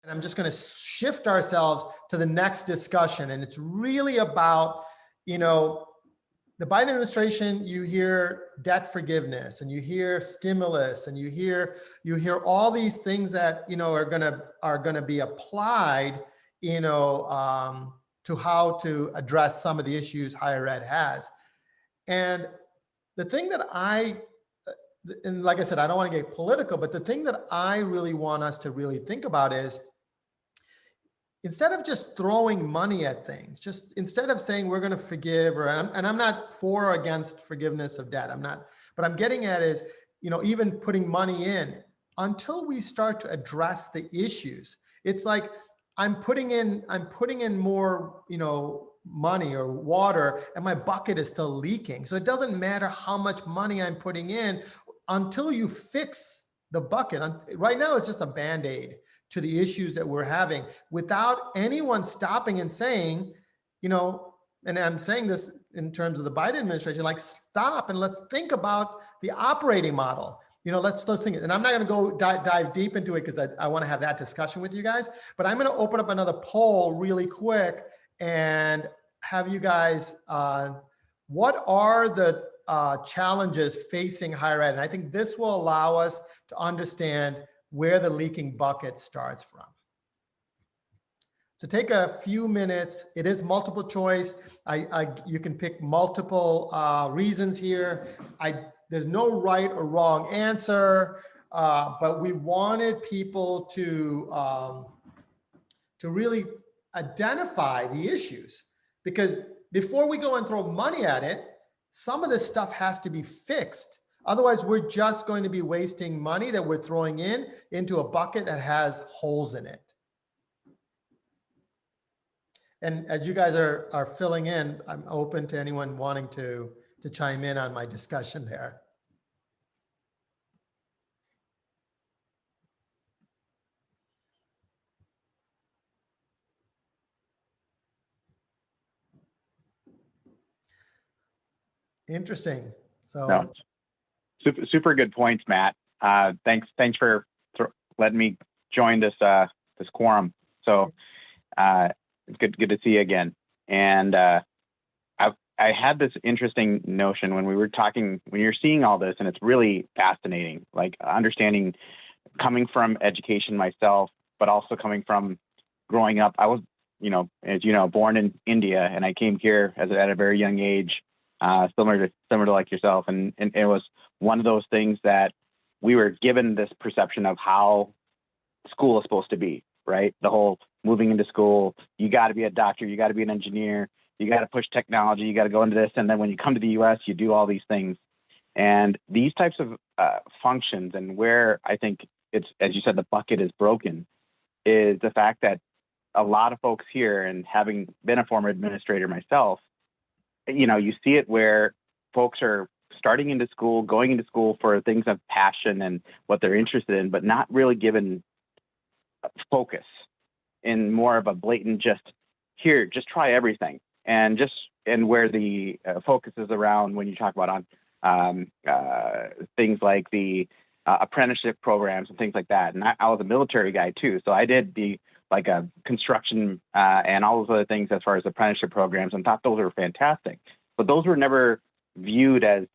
And I'm just going to shift ourselves to the next discussion. And it's really about, you know, the Biden administration, you hear debt forgiveness and you hear stimulus and you hear all these things that, you know, are going to be applied, you know, to how to address some of the issues higher ed has. And the thing that and like I said, I don't want to get political, but the thing that I really want us to really think about is, instead of just throwing money at things, just instead of saying we're going to forgive, and I'm not for or against forgiveness of debt. I'm not, but I'm getting at is, you know, even putting money in until we start to address the issues. It's like I'm putting in more, you know, money or water and my bucket is still leaking. So it doesn't matter how much money I'm putting in until you fix the bucket. Right now, it's just a Band-Aid to the issues that we're having, without anyone stopping and saying, you know, and I'm saying this in terms of the Biden administration, like, stop and let's think about the operating model. You know, let's think, and I'm not going to go dive deep into it because I want to have that discussion with you guys, but I'm going to open up another poll really quick and have you guys, what are the challenges facing higher ed? And I think this will allow us to understand where the leaking bucket starts from. So take a few minutes. It is multiple choice. You can pick multiple reasons here. There's no right or wrong answer, but we wanted people to really identify the issues, because before we go and throw money at it, some of this stuff has to be fixed. Otherwise, we're just going to be wasting money that we're throwing into a bucket that has holes in it. And as you guys are filling in, I'm open to anyone wanting to chime in on my discussion there. Interesting. So. No. Super good points, Matt. Thanks for letting me join this quorum. So it's good to see you again. And I had this interesting notion when we were talking, when you're seeing all this, and it's really fascinating, like understanding, coming from education myself, but also coming from growing up. I was, you know, as you know, born in India, and I came here at a very young age, similar to like yourself, and it was one of those things that we were given this perception of how school is supposed to be, right? The whole moving into school, you got to be a doctor, you got to be an engineer, you got to push technology, you got to go into this, and then when you come to the U.S., you do all these things. And these types of functions, and where I think it's, as you said, the bucket is broken, is the fact that a lot of folks here, and having been a former administrator myself, you know, you see it where folks are starting into school, going into school for things of passion and what they're interested in, but not really given focus, in more of a blatant just try everything, and where the focus is around when you talk about things like the apprenticeship programs and things like that. And I was a military guy too, so I did like a construction and all those other things as far as apprenticeship programs, and thought those were fantastic. But those were never viewed as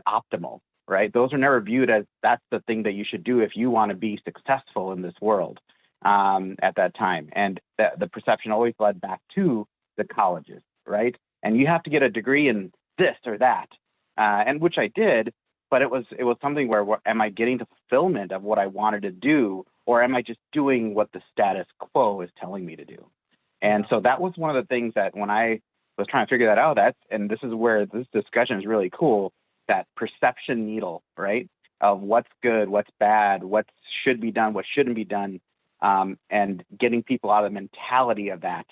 optimal, right? Those are never viewed as that's the thing that you should do if you want to be successful in this world at that time. And the perception always led back to the colleges, right? And you have to get a degree in this or that, and which I did, but it was something where, am I getting the fulfillment of what I wanted to do, or am I just doing what the status quo is telling me to do? And so that was one of the things that when I was trying to figure that out, and this is where this discussion is really cool, that perception needle, right? Of what's good, what's bad, what should be done, what shouldn't be done, and getting people out of the mentality of that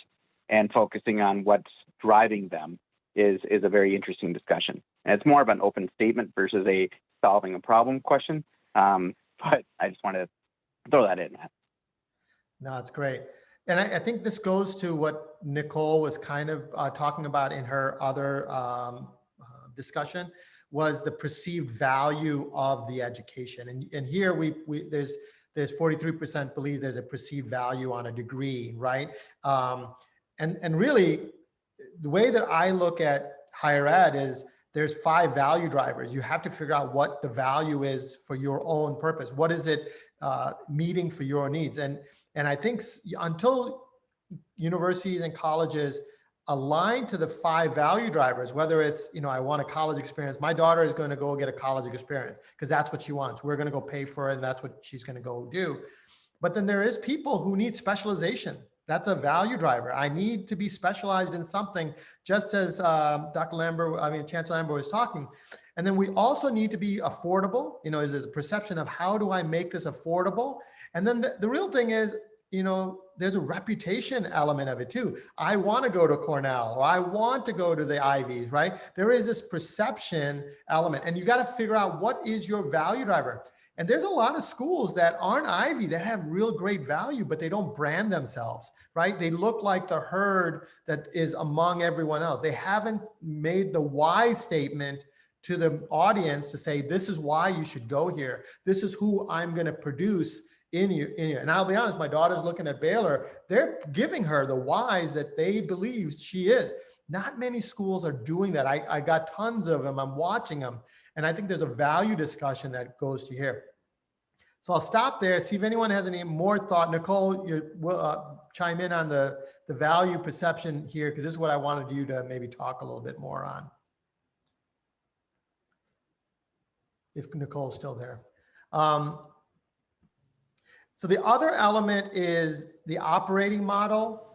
and focusing on what's driving them is a very interesting discussion. And it's more of an open statement versus a solving a problem question. But I just wanted to throw that in. No, it's great. And I think this goes to what Nicole was kind of talking about in her other discussion, was the perceived value of the education. And here there's there's 43% believe there's a perceived value on a degree, right? And really, the way that I look at higher ed is there's 5 value drivers. You have to figure out what the value is for your own purpose. What is it meeting for your needs? And I think until universities and colleges align to the 5 value drivers, whether it's, I want a college experience. My daughter is going to go get a college experience because that's what she wants. We're going to go pay for it, and that's what she's going to go do. But then there is people who need specialization. That's a value driver. I need to be specialized in something, just as Chancellor Lambert was talking. And then we also need to be affordable. Is there a perception of how do I make this affordable? And then the real thing is, there's a reputation element of it too. I want to go to Cornell, or I want to go to the Ivies, right? There is this perception element, and you got to figure out what is your value driver. And there's a lot of schools that aren't Ivy that have real great value, but they don't brand themselves, right? They look like the herd that is among everyone else. They haven't made the why statement to the audience to say, this is why you should go here. This is who I'm going to produce in you. And I'll be honest, my daughter's looking at Baylor. They're giving her the whys that they believe she is. Not many schools are doing that. I got tons of them. I'm watching them. And I think there's a value discussion that goes to here. So I'll stop there, see if anyone has any more thought. Nicole, you will chime in on the value perception here, because this is what I wanted you to maybe talk a little bit more on. If Nicole's still there. So the other element is the operating model.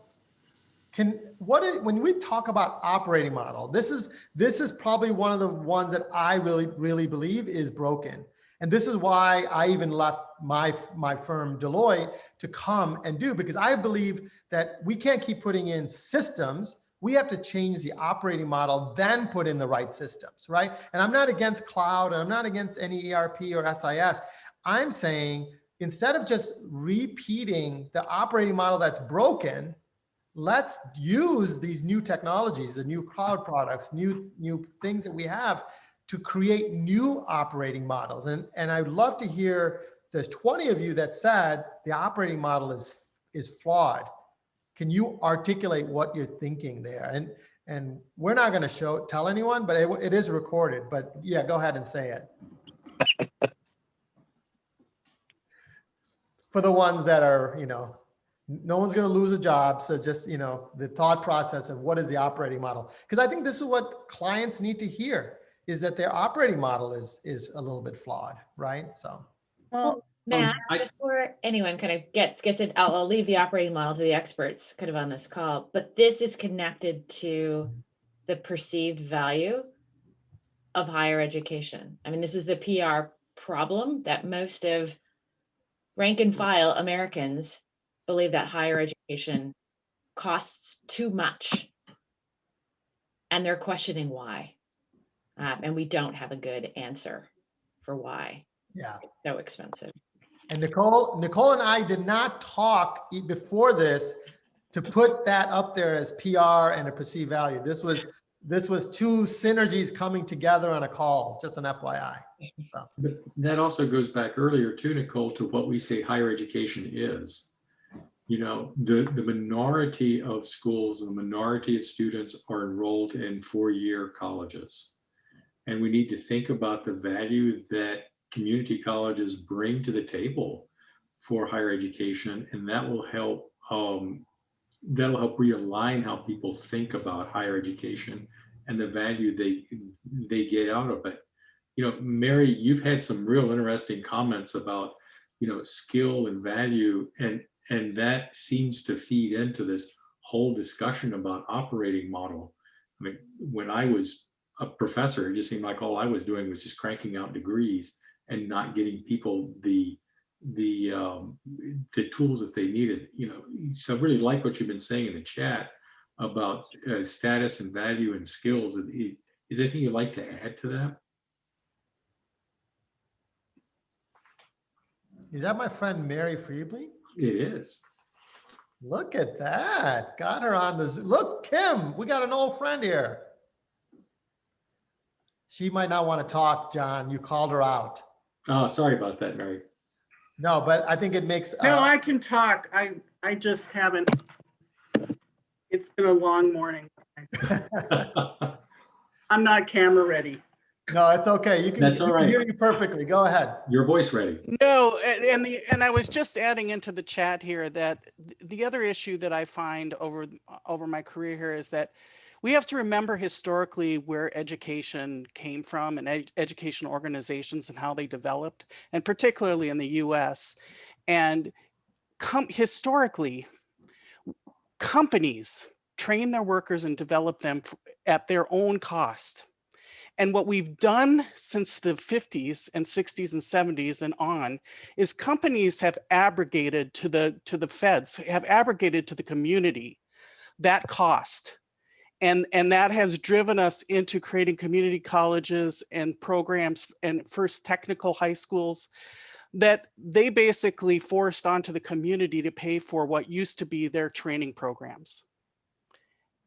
When we talk about operating model, this is probably one of the ones that I really believe is broken. And this is why I even left my firm Deloitte to come and do, because I believe that we can't keep putting in systems. We have to change the operating model, then put in the right systems, right? And I'm not against cloud, and I'm not against any ERP or SIS. I'm saying instead of just repeating the operating model that's broken, let's use these new technologies, the new cloud products, new things that we have to create new operating models. And I'd love to hear, there's 20 of you that said the operating model is flawed. Can you articulate what you're thinking there? And we're not going to tell anyone, but it is recorded. But yeah, go ahead and say it. For the ones that are, no one's going to lose a job. So just, the thought process of what is the operating model? Because I think this is what clients need to hear, is that their operating model is a little bit flawed, right? So. Well, Matt, before anyone kind of gets it, I'll leave the operating model to the experts kind of on this call, but this is connected to the perceived value of higher education. I mean, this is the PR problem that most of rank and file Americans believe that higher education costs too much, and they're questioning why. And we don't have a good answer for why. Yeah, it's so expensive. And Nicole and I did not talk before this to put that up there as PR and a perceived value. This was two synergies coming together on a call, just an FYI. So. But that also goes back earlier too, Nicole, to what we say higher education is. The minority of schools, the minority of students are enrolled in 4-year colleges. And we need to think about the value that community colleges bring to the table for higher education, and that will help realign how people think about higher education and the value they get out of it. Mary, you've had some real interesting comments about skill and value, and that seems to feed into this whole discussion about operating model. I mean, when I was a professor, it just seemed like all I was doing was just cranking out degrees and not getting people the tools that they needed. So I really like what you've been saying in the chat about status and value and skills. Is there anything you'd like to add to that? Is that my friend Mary Freebley? It is. Look at that. Got her on the Zoom. Look, Kim, we got an old friend here. She might not want to talk, John. You called her out. Oh, sorry about that, Mary. No, but I think it makes. No, I can talk. I just haven't. It's been a long morning. I'm not camera ready. No, it's okay. You can, That's all we can right. hear you perfectly. Go ahead. Your voice ready. No, and I was just adding into the chat here that the other issue that I find over my career here is that we have to remember historically where education came from and education organizations and how they developed, and particularly in the US. And historically, companies train their workers and develop them at their own cost. And what we've done since the 50s and 60s and 70s and on is companies have abrogated to the feds, have abrogated to the community that cost. And that has driven us into creating community colleges and programs and first technical high schools that they basically forced onto the community to pay for what used to be their training programs.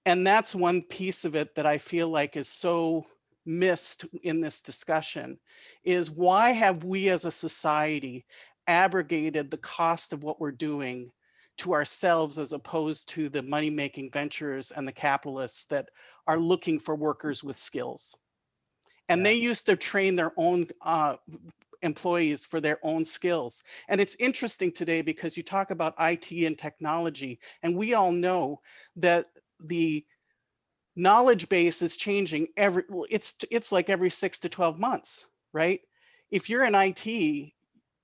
And that's one piece of it that I feel like is so missed in this discussion, is why have we as a society abrogated the cost of what we're doing to ourselves as opposed to the money-making ventures and the capitalists that are looking for workers with skills. And they used to train their own employees for their own skills. And it's interesting today because you talk about IT and technology, and we all know that the knowledge base is changing it's like every 6 to 12 months, right? If you're in IT,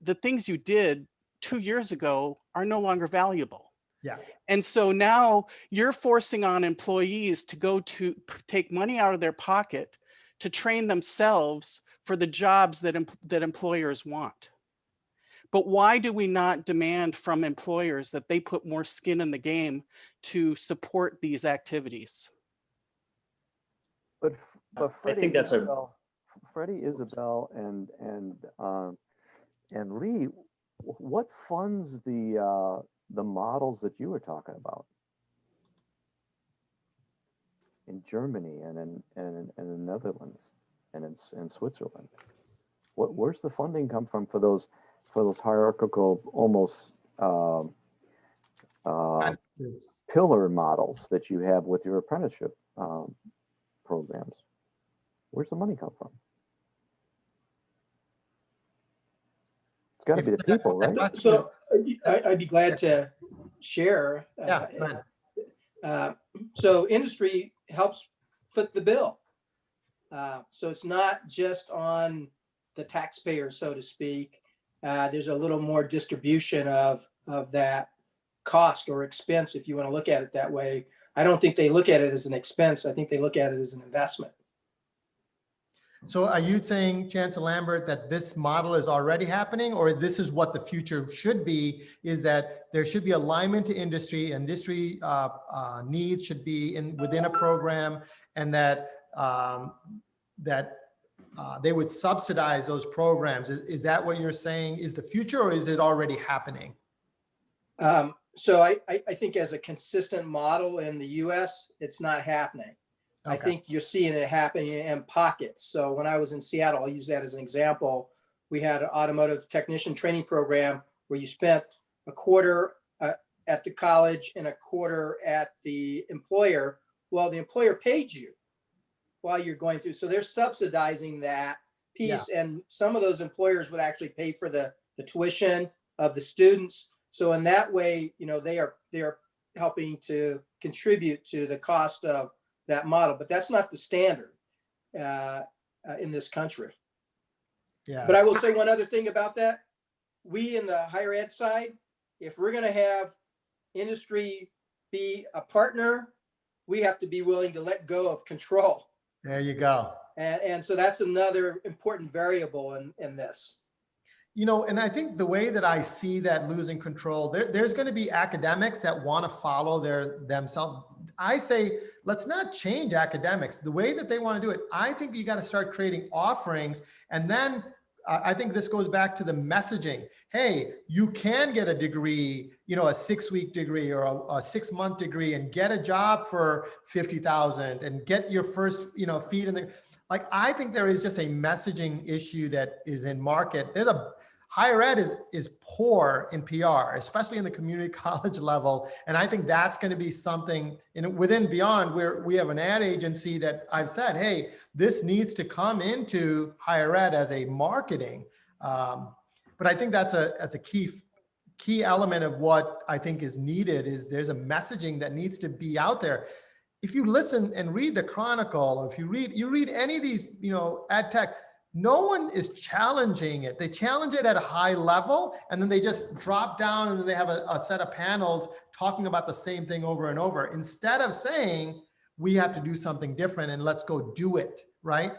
the things you did 2 years ago are no longer valuable. Yeah. And so now you're forcing on employees to go to take money out of their pocket to train themselves for the jobs that employers want. But why do we not demand from employers that they put more skin in the game to support these activities? But Freddie, I think that's Freddie, Isabel, and Lee, what funds the models that you were talking about in Germany and in the Netherlands and in Switzerland? Where's the funding come from for those hierarchical, almost pillar models that you have with your apprenticeship programs? Where's the money come from? It's got to be the people, right? So I'd be glad to share. Yeah, go ahead. So industry helps foot the bill. So it's not just on the taxpayer, so to speak. There's a little more distribution of that cost or expense, if you want to look at it that way. I don't think they look at it as an expense. I think they look at it as an investment. So are you saying, Chancellor Lambert, that this model is already happening, or this is what the future should be, is that there should be alignment to industry needs should be within a program, and that they would subsidize those programs? Is that what you're saying is the future, or is it already happening? So I think as a consistent model in the US, it's not happening. Okay. I think you're seeing it happening in pockets. So when I was in Seattle, I'll use that as an example. We had an automotive technician training program where you spent a quarter at the college and a quarter at the employer. Well, the employer paid you while you're going through. So they're subsidizing that piece. Yeah. And some of those employers would actually pay for the tuition of the students. So in that way, they are helping to contribute to the cost of that model, but that's not the standard in this country. Yeah. But I will say one other thing about that. We in the higher ed side, if we're going to have industry be a partner, we have to be willing to let go of control. There you go. And so that's another important variable in this. And I think the way that I see that losing control, there's going to be academics that want to follow themselves. I say, let's not change academics the way that they want to do it. I think you got to start creating offerings. And then I think this goes back to the messaging. Hey, you can get a degree, a 6-week degree or a 6-month degree and get a job for $50,000 and get your first, feet in the, I think there is just a messaging issue that is in market. There's a higher ed is poor in PR, especially in the community college level. And I think that's going to be something within Beyond, where we have an ad agency that I've said, hey, this needs to come into higher ed as a marketing. But I think that's a key element of what I think is needed. Is there's a messaging that needs to be out there. If you listen and read the Chronicle, or if you read any of these, ad tech, no one is challenging it. They challenge it at a high level, and then they just drop down, and then they have a set of panels talking about the same thing over and over, instead of saying, we have to do something different and let's go do it, right?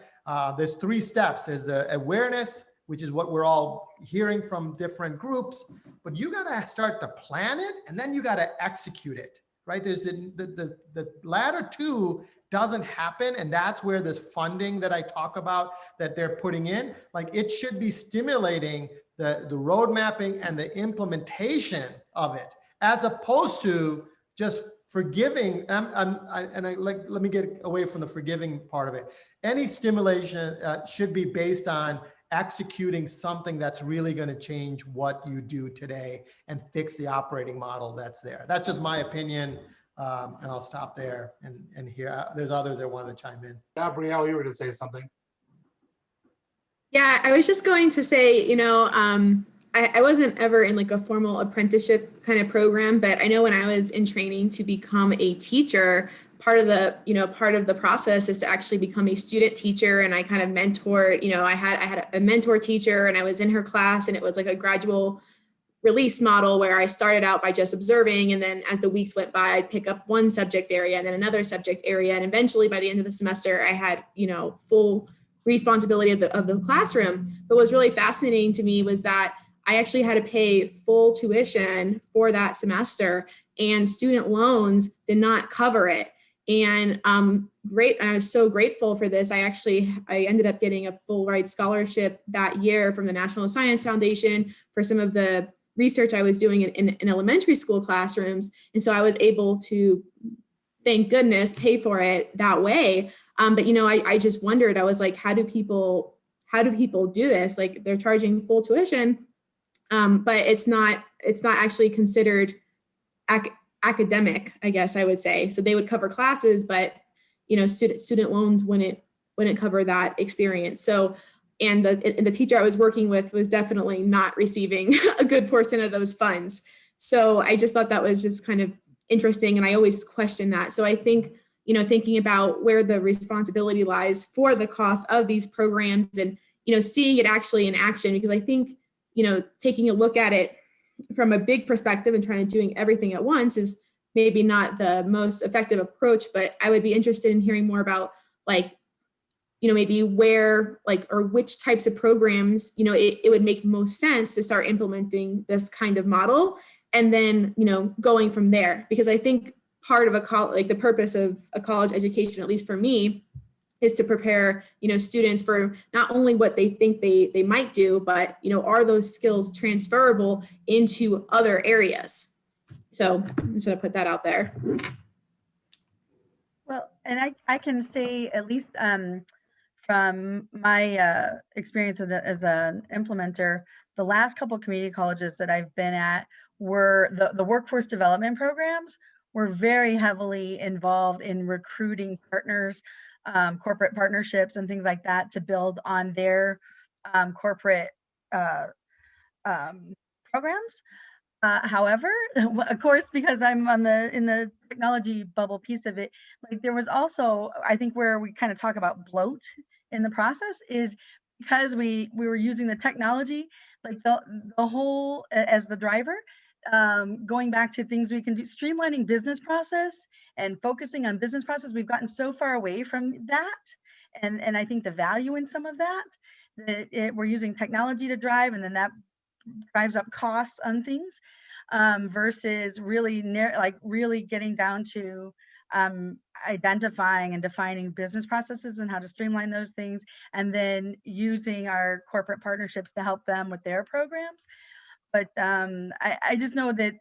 There's 3 steps. There's the awareness, which is what we're all hearing from different groups, but you gotta start to plan it, and then you gotta execute it, right? There's the latter 2 doesn't happen, and that's where this funding that I talk about that they're putting in, like it should be stimulating the road mapping and the implementation of it, as opposed to just forgiving. Let me get away from the forgiving part of it. Any stimulation should be based on executing something that's really going to change what you do today and fix the operating model that's there. That's just my opinion. And I'll stop there and hear. There's others that want to chime in. Gabrielle, you were to say something. Yeah, I was just going to say, I wasn't ever in like a formal apprenticeship kind of program, but I know when I was in training to become a teacher, part of the process is to actually become a student teacher. And I kind of mentored, I had a mentor teacher, and I was in her class, and it was like a gradual release model where I started out by just observing, and then as the weeks went by, I'd pick up one subject area and then another subject area, and eventually by the end of the semester, I had full responsibility of the classroom. But what's really fascinating to me was that I actually had to pay full tuition for that semester, and student loans did not cover it. And great, and I was so grateful for this. I ended up getting a full ride scholarship that year from the National Science Foundation for some of the research I was doing in elementary school classrooms. And so I was able to, thank goodness, pay for it that way. But I just wondered, I was like, how do people do this? Like, they're charging full tuition, but it's not actually considered academic, I guess I would say. So they would cover classes, but student loans wouldn't cover that experience. So, and the teacher I was working with was definitely not receiving a good portion of those funds. So I just thought that was just kind of interesting, and I always question that. So I think, thinking about where the responsibility lies for the cost of these programs, and seeing it actually in action, because I think taking a look at it from a big perspective and trying to doing everything at once is maybe not the most effective approach. But I would be interested in hearing more about, like, maybe where, like, or which types of programs, it would make most sense to start implementing this kind of model, and then, going from there. Because I think part of the purpose of a college education, at least for me, is to prepare, students for not only what they think they might do, but, are those skills transferable into other areas? So I'm just gonna put that out there. Well, and I can say, at least from my experience as an implementer, the last couple of community colleges that I've been at were the workforce development programs were very heavily involved in recruiting partners, corporate partnerships and things like that, to build on their corporate programs. However, of course, because I'm in the technology bubble piece of it, like, there was also, I think, where we kind of talk about bloat in the process, is because we were using the technology, like the whole, as the driver, going back to things we can do, streamlining business process and focusing on business process. We've gotten so far away from that, and I think the value in some of that we're using technology to drive, and then that drives up costs on things, versus really really getting down to identifying and defining business processes and how to streamline those things, and then using our corporate partnerships to help them with their programs. But I just know that,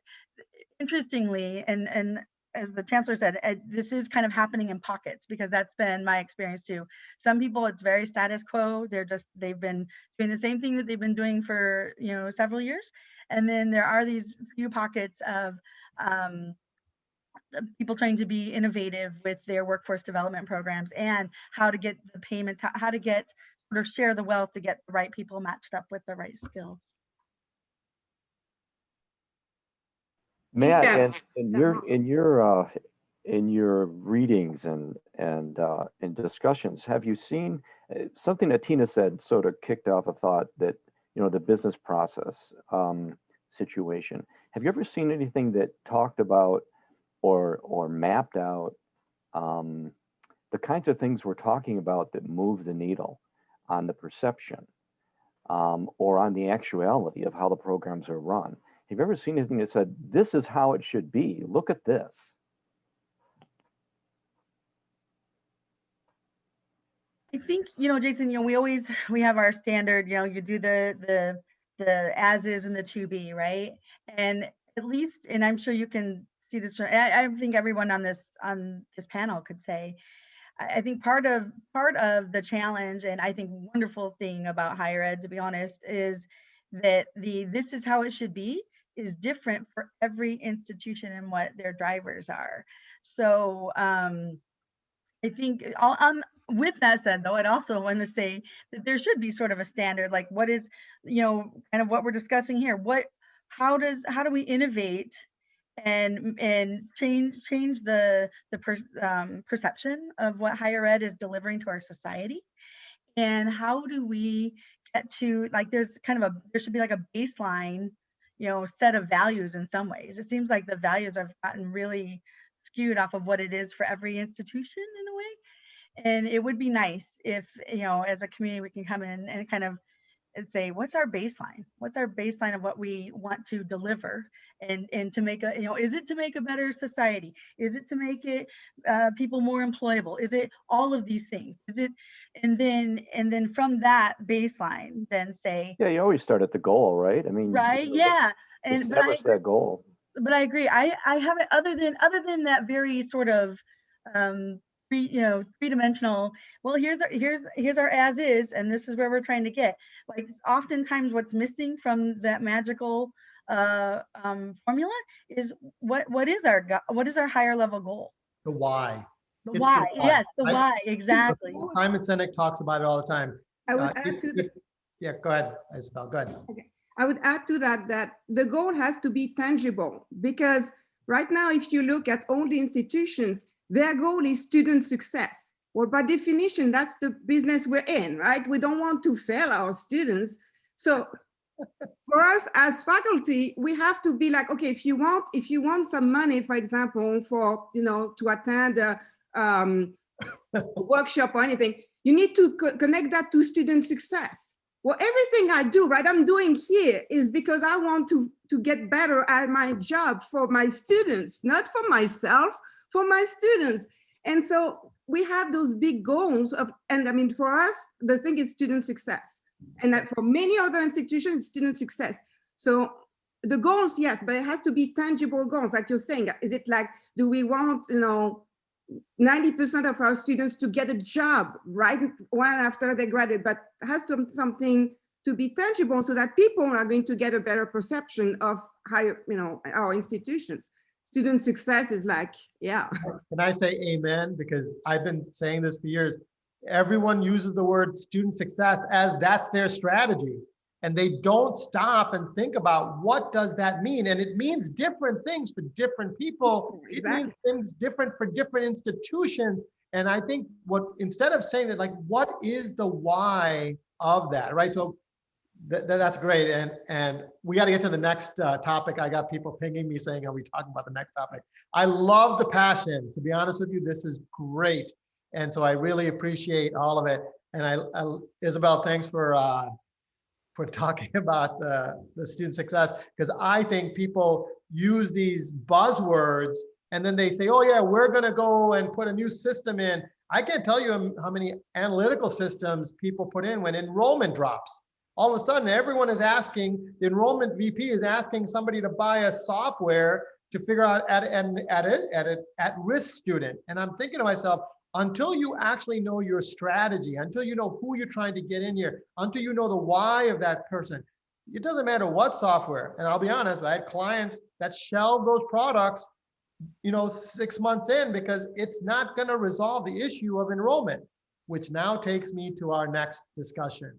interestingly, and as the chancellor said, this is kind of happening in pockets, because that's been my experience too. Some people, it's very status quo. They've been doing the same thing that they've been doing for, several years. And then there are these few pockets of people trying to be innovative with their workforce development programs and how to get the payments, how to get sort of share the wealth to get the right people matched up with the right skills. Matt, that- and in your readings and discussions, have you seen something that Tina said sort of kicked off a thought that, the business process situation. Have you ever seen anything that talked about or mapped out the kinds of things we're talking about that move the needle on the perception or on the actuality of how the programs are run? Have you ever seen anything that said, this is how it should be? Look at this. I think, Jason, we have our standard, you do the as is and the to be, right? And at least, and I'm sure you can see this, I think everyone on this panel could say, I think part of the challenge, and I think wonderful thing about higher ed, to be honest, is that this is how it should be is different for every institution and what their drivers are. So I think with that said, though, I'd also want to say that there should be sort of a standard, like what is, kind of what we're discussing here. How do we innovate and change the perception of what higher ed is delivering to our society? And how do we get to, like, there should be like a baseline, set of values in some ways. It seems like the values have gotten really skewed off of what it is for every institution in a way. And it would be nice if, as a community, we can come in and kind of say, what's our baseline? What's our baseline of what we want to deliver? And to make is it to make a better society? Is it to make it people more employable? Is it all of these things? Is it, and then from that baseline, then say, Yeah, you always start at the goal, right? I mean, right, yeah. Establish that goal. But I agree. I haven't, other than that very sort of three-dimensional, well, here's our as is, and this is where we're trying to get. Like, oftentimes what's missing from that magical formula is what is our higher level goal? The why. The why. Yes, the why, exactly. Simon Sinek talks about it all the time. I would add to that. Yeah, go ahead, Isabel, go ahead. Okay. I would add to that the goal has to be tangible, because right now, if you look at all the institutions, their goal is student success. Well, by definition, that's the business we're in, right? We don't want to fail our students. So for us as faculty, we have to be like, okay, if you want some money, for example, for, to attend a workshop or anything, you need to connect that to student success. Well, everything I do, right, I'm doing here is because I want to get better at my job for my students, not for myself, for my students. And so we have those big goals and I mean, for us, the thing is student success. And for many other institutions, student success. So the goals, yes, but it has to be tangible goals, like you're saying. Is it like, do we want, 90% of our students to get a job right after they graduate, but has something to be tangible so that people are going to get a better perception of higher, our institutions. Student success is like, yeah. Can I say amen? Because I've been saying this for years. Everyone uses the word student success as that's their strategy. And they don't stop and think about what does that mean? And it means different things for different people. Exactly. It means things different for different institutions. And I think instead of saying that, like, what is the why of that, right? So that's great. And we got to get to the next topic. I got people pinging me saying, are we talking about the next topic? I love the passion. To be honest with you, this is great. And so I really appreciate all of it. And Isabel, thanks for talking about the student success, because I think people use these buzzwords and then they say, oh yeah, we're gonna go and put a new system in. I can't tell you how many analytical systems people put in when enrollment drops. All of a sudden, everyone is asking, the enrollment VP is asking somebody to buy a software to figure out at risk student. And I'm thinking to myself, until you actually know your strategy, until you know who you're trying to get in here, until you know the why of that person, it doesn't matter what software. And I'll be honest, I had clients that shelved those products, 6 months in, because it's not going to resolve the issue of enrollment, which now takes me to our next discussion.